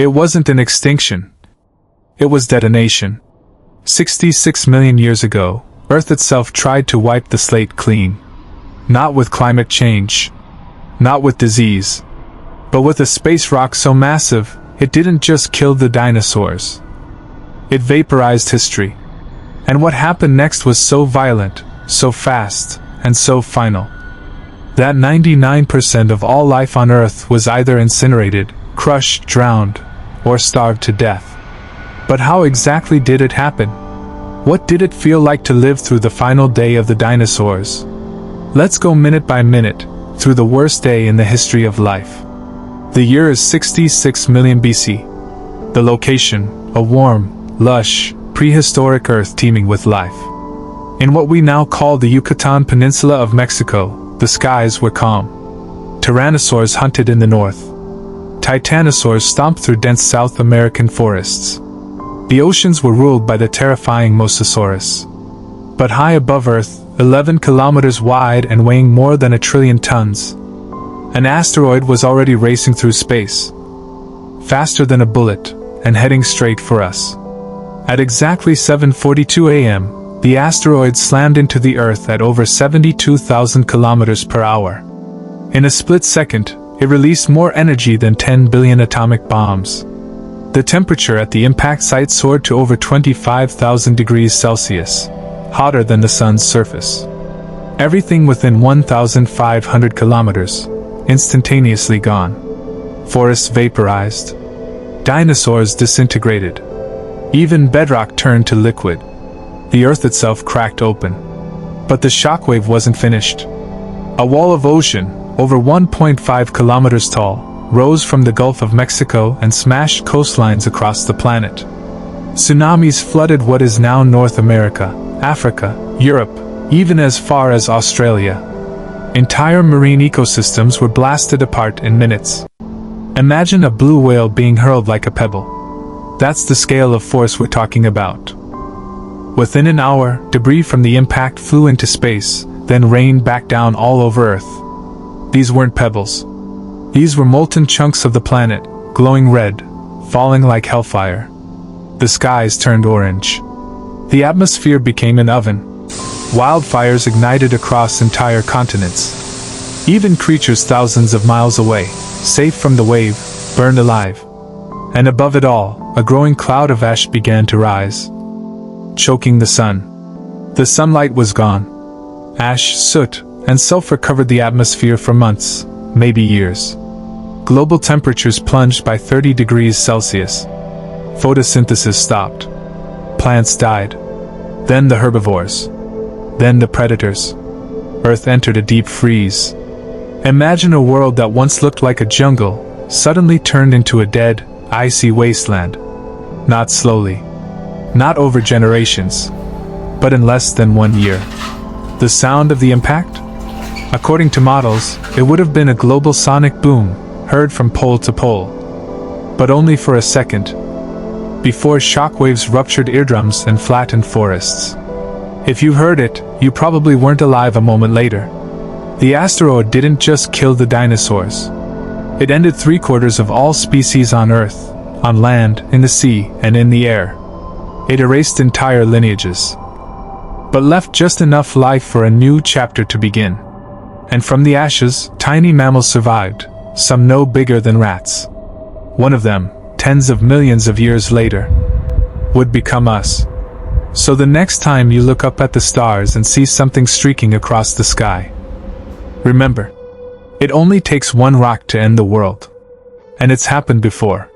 It wasn't an extinction. It was detonation. 66 million years ago, Earth itself tried to wipe the slate clean. Not with climate change. Not with disease. But with a space rock so massive, it didn't just kill the dinosaurs. It vaporized history. And what happened next was so violent, so fast, and so final, that 99% of all life on Earth was either incinerated, crushed, drowned, or starved to death. But how exactly did it happen? What did it feel like to live through the final day of the dinosaurs? Let's go minute by minute, through the worst day in the history of life. The year is 66 million BC. The location, a warm, lush, prehistoric Earth teeming with life. In what we now call the Yucatan Peninsula of Mexico, the skies were calm. Tyrannosaurs hunted in the north. Titanosaurs stomped through dense South American forests. The oceans were ruled by the terrifying Mosasaurus. But high above Earth, 11 kilometers wide and weighing more than 1 trillion tons, an asteroid was already racing through space. Faster than a bullet, and heading straight for us. At exactly 7:42 a.m., the asteroid slammed into the Earth at over 72,000 kilometers per hour. In a split second, it released more energy than 10 billion atomic bombs. The temperature at the impact site soared to over 25,000 degrees Celsius, hotter than the sun's surface. Everything within 1,500 kilometers, instantaneously gone. Forests vaporized. Dinosaurs disintegrated. Even bedrock turned to liquid. The Earth itself cracked open. But the shockwave wasn't finished. A wall of ocean, over 1.5 kilometers tall, rose from the Gulf of Mexico and smashed coastlines across the planet. Tsunamis flooded what is now North America, Africa, Europe, even as far as Australia. Entire marine ecosystems were blasted apart in minutes. Imagine a blue whale being hurled like a pebble. That's the scale of force we're talking about. Within an hour, debris from the impact flew into space, then rained back down all over Earth. These weren't pebbles. These were molten chunks of the planet, glowing red, falling like hellfire. The skies turned orange. The atmosphere became an oven. Wildfires ignited across entire continents. Even creatures thousands of miles away, safe from the wave, burned alive. And above it all, a growing cloud of ash began to rise, choking the sun. The sunlight was gone. Ash, soot, and sulfur covered the atmosphere for months, maybe years. Global temperatures plunged by 30 degrees Celsius. Photosynthesis stopped. Plants died. Then the herbivores. Then the predators. Earth entered a deep freeze. Imagine a world that once looked like a jungle, suddenly turned into a dead, icy wasteland. Not slowly. Not over generations. But in less than 1 year. The sound of the impact? According to models, it would have been a global sonic boom, heard from pole to pole. But only for a second. Before shockwaves ruptured eardrums and flattened forests. If you heard it, you probably weren't alive a moment later. The asteroid didn't just kill the dinosaurs. It ended 3/4 of all species on Earth, on land, in the sea, and in the air. It erased entire lineages. But left just enough life for a new chapter to begin. And from the ashes, tiny mammals survived, some no bigger than rats. One of them, tens of millions of years later, would become us. So the next time you look up at the stars and see something streaking across the sky, remember, it only takes one rock to end the world. And it's happened before.